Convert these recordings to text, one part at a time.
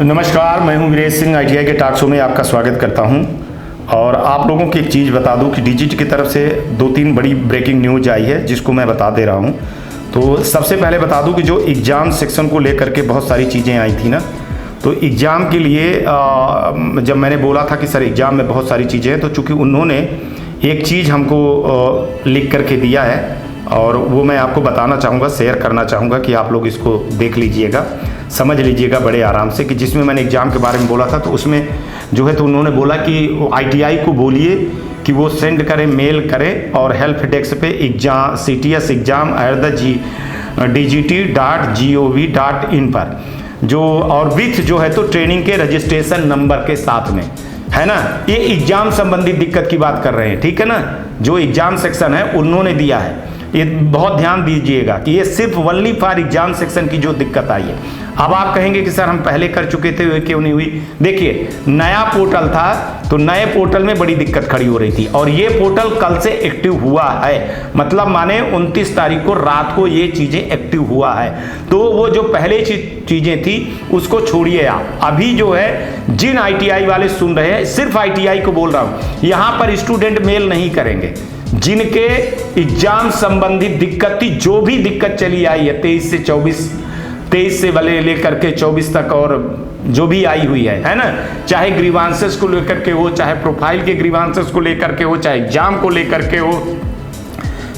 नमस्कार, मैं हूं वीरेश सिंह। ITI के टॉक शो में आपका स्वागत करता हूं। और आप लोगों की एक चीज़ बता दूं कि DGT की तरफ से 2-3 बड़ी ब्रेकिंग न्यूज आई है जिसको मैं बता दे रहा हूं। तो सबसे पहले बता दूं कि जो एग्ज़ाम सेक्शन को लेकर के बहुत सारी चीज़ें आई थी ना, तो एग्ज़ाम के लिए जब मैंने बोला था कि सर एग्ज़ाम में बहुत सारी चीज़ें हैं, तो चूँकि उन्होंने एक चीज़ हमको लिख करके दिया है और वो मैं आपको बताना चाहूँगा, शेयर करना चाहूँगा कि आप लोग इसको देख लीजिएगा, समझ लीजिएगा बड़े आराम से। कि जिसमें मैंने एग्ज़ाम के बारे में बोला था, तो उसमें जो है तो उन्होंने बोला कि ITI को बोलिए कि वो सेंड करें, मेल करें और हेल्प डेस्क पे एग्जाम CTS exam@dgt.gov.in पर जो और विथ जो है तो ट्रेनिंग के रजिस्ट्रेशन नंबर के साथ में, है ना। ये एग्जाम संबंधित दिक्कत की बात कर रहे हैं, ठीक है ना। जो एग्जाम सेक्शन है उन्होंने दिया है, ये बहुत ध्यान दीजिएगा कि ये सिर्फ ओनली फॉर एग्जाम सेक्शन की जो दिक्कत आई है। अब आप कहेंगे कि सर हम पहले कर चुके थे, क्यों नहीं हुई। देखिए, नया पोर्टल था तो नए पोर्टल में बड़ी दिक्कत खड़ी हो रही थी और ये पोर्टल कल से एक्टिव हुआ है, मतलब माने 29 तारीख को रात को ये चीज़ें एक्टिव हुआ है। तो वो जो पहले चीज़ें थी उसको छोड़िए आप। अभी जो है जिन ITI वाले सुन रहे हैं, सिर्फ ITI को बोल रहा हूँ, यहाँ पर स्टूडेंट मेल नहीं करेंगे। जिनके एग्जाम संबंधित दिक्कत थी, जो भी दिक्कत चली आई है 23 से वाले लेकर के 24 तक और जो भी आई हुई है ना, चाहे ग्रीवांसेस को लेकर के हो, चाहे प्रोफाइल के ग्रीवांसेस को लेकर के हो, चाहे एग्जाम को लेकर के हो,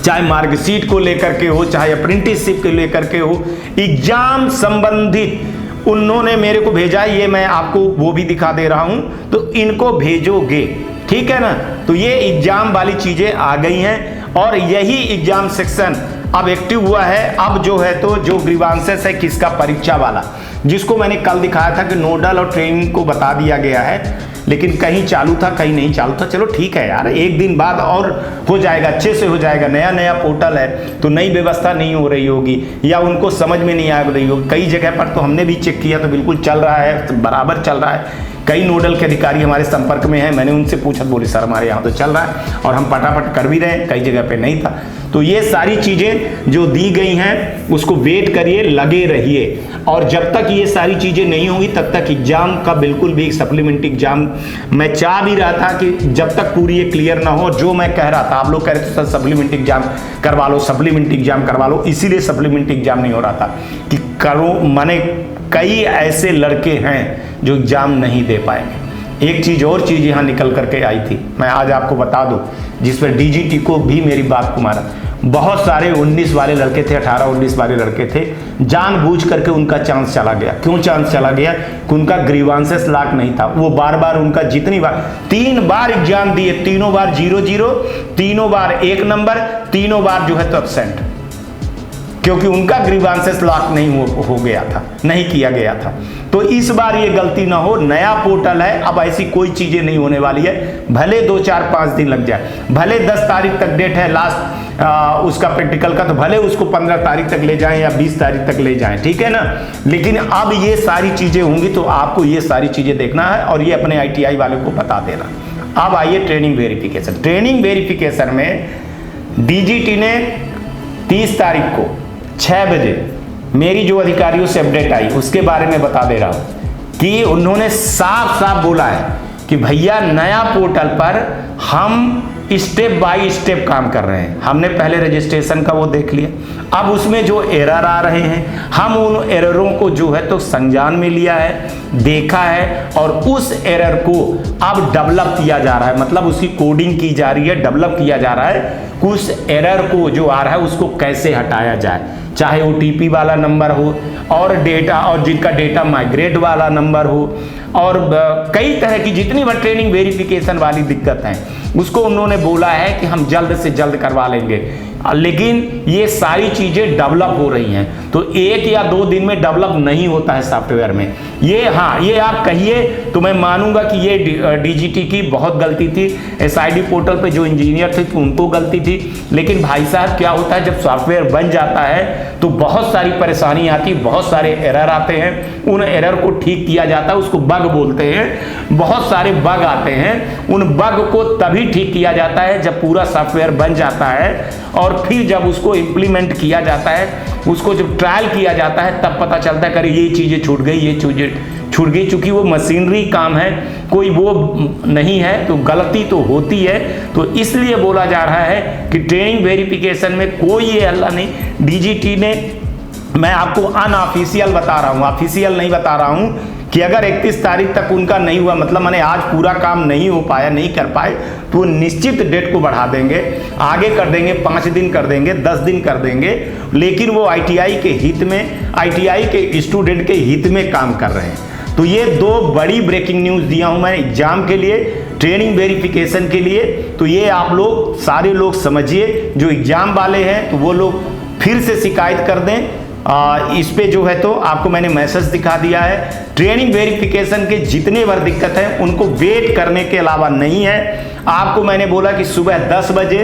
चाहे मार्कशीट को लेकर के हो, चाहे अप्रेंटिसशिप को लेकर के हो, एग्जाम संबंधित उन्होंने मेरे को भेजा। ये मैं आपको वो भी दिखा दे रहा हूं, तो इनको भेजोगे, ठीक है ना। तो ये एग्जाम वाली चीजें आ गई हैं और यही एग्जाम सेक्शन अब एक्टिव हुआ है। अब जो है तो जो ग्रीवांसेस है किसका, परीक्षा वाला, जिसको मैंने कल दिखाया था कि नोडल और ट्रेनिंग को बता दिया गया है, लेकिन कहीं चालू था कहीं नहीं चालू था। चलो ठीक है यार, एक दिन बाद और हो जाएगा, अच्छे से हो जाएगा। नया पोर्टल है तो नई व्यवस्था नहीं हो रही होगी या उनको समझ में नहीं आ रही होगी। कई जगह पर तो हमने भी चेक किया तो बिल्कुल चल रहा है, बराबर चल रहा है। कई नोडल के अधिकारी हमारे संपर्क में हैं, मैंने उनसे पूछा, बोले सर हमारे यहाँ तो चल रहा है और हम फटाफट कर भी रहे हैं, कई जगह पे नहीं था। तो ये सारी चीज़ें जो दी गई हैं उसको वेट करिए, लगे रहिए। और जब तक ये सारी चीज़ें नहीं होंगी तब तक एग्जाम का बिल्कुल भी सप्लीमेंट्री एग्जाम मैं चाह भी रहा था कि जब तक पूरी ये क्लियर ना हो। जो मैं कह रहा था, आप लोग कह रहे थे सर सप्लीमेंट्री एग्जाम करवा लो, सप्लीमेंट्री एग्जाम करवा लो, इसीलिए सप्लीमेंट्री एग्जाम नहीं हो रहा था कि करो। माने कई ऐसे लड़के हैं जो एग्जाम नहीं दे पाएंगे। एक चीज़ और चीज़ यहाँ निकल करके आई थी, मैं आज आपको बता दूं, जिस पर DGT को भी मेरी बात को मारा। बहुत सारे 19 वाले लड़के थे, 18-19 वाले लड़के थे, जानबूझ करके उनका चांस चला गया। क्यों चांस चला गया? कि उनका ग्रीवांसेस लॉक नहीं था। वो बार बार उनका जितनी बार 3 बार एग्जाम दिए, तीनों बार 0-0, तीनों बार 1 नंबर, तीनों बार जो है तो एब्सेंट, क्योंकि उनका ग्रीवांसेस लॉक नहीं हो गया था, नहीं किया गया था। तो इस बार ये गलती ना हो। नया पोर्टल है, अब ऐसी कोई चीजें नहीं होने वाली है। भले 2-4-5 दिन लग जाए, भले 10 तारीख तक डेट है लास्ट उसका प्रैक्टिकल का, तो भले उसको 15 तारीख तक ले जाएं या 20 तारीख तक ले जाएं, ठीक है ना। लेकिन अब ये सारी चीजें होंगी तो आपको ये सारी चीजें देखना है और ये अपने ITI वाले को बता देना। अब आइए ट्रेनिंग वेरिफिकेशन। ट्रेनिंग वेरिफिकेशन में DGT ने 30 तारीख को 6 बजे मेरी जो अधिकारियों से अपडेट आई उसके बारे में बता दे रहा हूं कि उन्होंने साफ साफ बोला है कि भैया नया पोर्टल पर हम स्टेप बाय स्टेप काम कर रहे हैं। हमने पहले रजिस्ट्रेशन का वो देख लिया, अब उसमें जो एरर आ रहे हैं हम उन एररों को जो है तो संज्ञान में लिया है, देखा है और उस एरर को अब डेवलप किया जा रहा है, मतलब उसकी कोडिंग की जा रही है, डेवलप किया जा रहा है। उस एरर को जो आ रहा है उसको कैसे हटाया जाए, चाहे OTP वाला नंबर हो और डेटा, और जिनका डेटा माइग्रेट वाला नंबर हो, और कई तरह की जितनी भी ट्रेनिंग वेरिफिकेशन वाली दिक्कत है उसको उन्होंने बोला है कि हम जल्द से जल्द करवा लेंगे। लेकिन ये सारी चीजें डेवलप हो रही हैं, तो 1 या 2 दिन में डेवलप नहीं होता है सॉफ्टवेयर में। ये हाँ, ये आप कहिए तो मैं मानूंगा कि ये DGT की बहुत गलती थी, SID पोर्टल पे जो इंजीनियर थे तो उनको गलती थी। लेकिन भाई साहब क्या होता है, जब सॉफ्टवेयर बन जाता है तो बहुत सारी परेशानी आती, बहुत सारे एरर आते हैं, उन एरर को ठीक किया जाता है, उसको बग बोलते हैं। बहुत सारे बग आते हैं, उन बग को तभी ठीक किया जाता है जब पूरा सॉफ्टवेयर बन जाता है और फिर जब उसको इंप्लीमेंट किया जाता है, उसको जब ट्रायल किया जाता है तब पता चलता है कि ये चीजें छूट गई, ये चीजें छूट गई। चूंकि वो मशीनरी काम है, कोई वो नहीं है, तो गलती तो होती है। तो इसलिए बोला जा रहा है कि ट्रेनिंग वेरिफिकेशन में कोई ये हल्ला नहीं। डीजीटी ने, मैं आपको अनऑफिशियल बता रहा हूँ, ऑफिशियल नहीं बता रहा हूँ, कि अगर 31 तारीख तक उनका नहीं हुआ, मतलब मैंने आज पूरा काम नहीं हो पाया, नहीं कर पाए, तो निश्चित डेट को बढ़ा देंगे, आगे कर देंगे, 5 दिन कर देंगे, 10 दिन कर देंगे, लेकिन वो आईटीआई के हित में, आईटीआई के स्टूडेंट के हित में काम कर रहे हैं। तो ये 2 बड़ी ब्रेकिंग न्यूज़ दिया हूँ मैं एग्जाम के लिए, ट्रेनिंग वेरिफिकेशन के लिए। तो ये आप लोग सारे लोग समझिए, जो एग्जाम वाले हैं तो वो लोग फिर से शिकायत कर दें। इस पे जो है तो आपको मैंने मैसेज दिखा दिया है। ट्रेनिंग वेरिफिकेशन के जितने बार दिक्कत है उनको वेट करने के अलावा नहीं है। आपको मैंने बोला कि सुबह 10 बजे,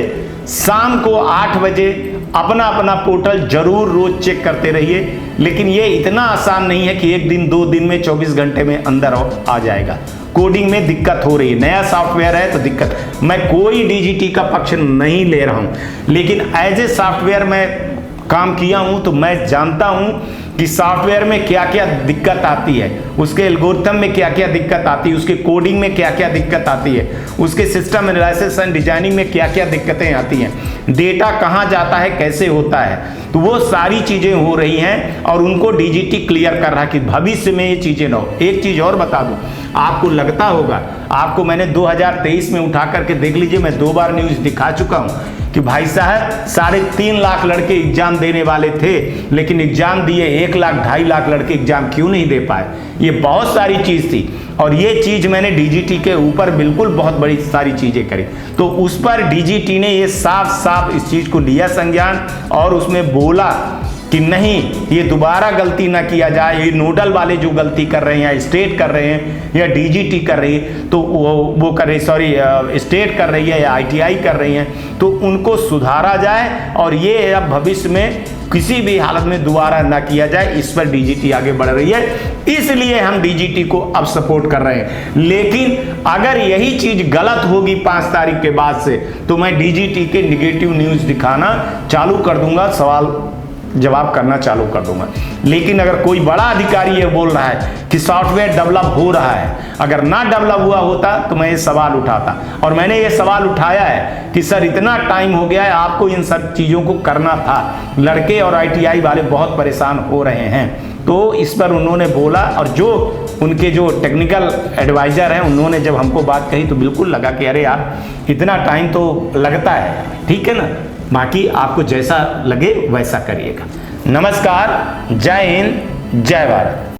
शाम को 8 बजे अपना अपना पोर्टल जरूर रोज चेक करते रहिए। लेकिन ये इतना आसान नहीं है कि 1 दिन 2 दिन में 24 घंटे में अंदर आ जाएगा। कोडिंग में दिक्कत हो रही है, नया सॉफ्टवेयर है तो दिक्कत। मैं कोई डीजीटी का पक्ष नहीं ले रहा हूँ, लेकिन एज ए सॉफ्टवेयर मैं काम किया हूं तो मैं जानता हूं कि सॉफ्टवेयर में क्या क्या दिक्कत आती है, उसके एल्गोरिथम में क्या क्या दिक्कत आती है, उसके कोडिंग में क्या क्या दिक्कत आती है, उसके सिस्टम एनालिसिस एंड डिजाइनिंग में क्या क्या दिक्कतें आती हैं, डेटा कहां जाता है, कैसे होता है। तो वो सारी चीजें हो रही हैं और उनको डीजीटी क्लियर कर रहा है कि भविष्य में ये चीजें ना हो। एक चीज और बता दूं, आपको लगता होगा, आपको मैंने 2023 में उठा करके देख लीजिए, मैं 2 बार न्यूज दिखा चुका हूं कि भाई साहब 3.5 लाख लड़के एग्जाम देने वाले थे, लेकिन एग्जाम दिए 1 लाख 2.5 लाख लड़के एग्जाम क्यों नहीं दे पाए। ये बहुत सारी चीज थी और ये चीज मैंने डीजीटी के ऊपर बिल्कुल बहुत बड़ी सारी चीजें करी। तो उस पर डीजीटी ने ये साफ साफ इस चीज को लिया संज्ञान और उसमें बोला कि नहीं, ये दोबारा गलती ना किया जाए। ये नोडल वाले जो गलती कर रहे हैं, या स्टेट कर रहे हैं या डीजीटी कर रही है, तो वो कर रही, सॉरी स्टेट कर रही है या आईटीआई कर रही हैं, तो उनको सुधारा जाए और ये अब भविष्य में किसी भी हालत में दोबारा ना किया जाए। इस पर डीजीटी आगे बढ़ रही है, इसलिए हम डीजीटी को अब सपोर्ट कर रहे हैं। लेकिन अगर यही चीज गलत होगी 5 तारीख के बाद से, तो मैं डीजीटी के निगेटिव न्यूज दिखाना चालू कर दूंगा, सवाल जवाब करना चालू कर दूंगा। लेकिन अगर कोई बड़ा अधिकारी ये बोल रहा है कि सॉफ्टवेयर डेवलप हो रहा है, अगर ना डेवलप हुआ होता तो मैं ये सवाल उठाता, और मैंने ये सवाल उठाया है कि सर इतना टाइम हो गया है, आपको इन सब चीज़ों को करना था। लड़के और आईटीआई वाले बहुत परेशान हो रहे हैं। तो इस पर उन्होंने बोला, और जो उनके जो टेक्निकल एडवाइजर हैं उन्होंने जब हमको बात कही तो बिल्कुल लगा कि अरे यार इतना टाइम तो लगता है, ठीक है ना। बाकी आपको जैसा लगे वैसा करिएगा। नमस्कार, जय हिंद, जय भारत।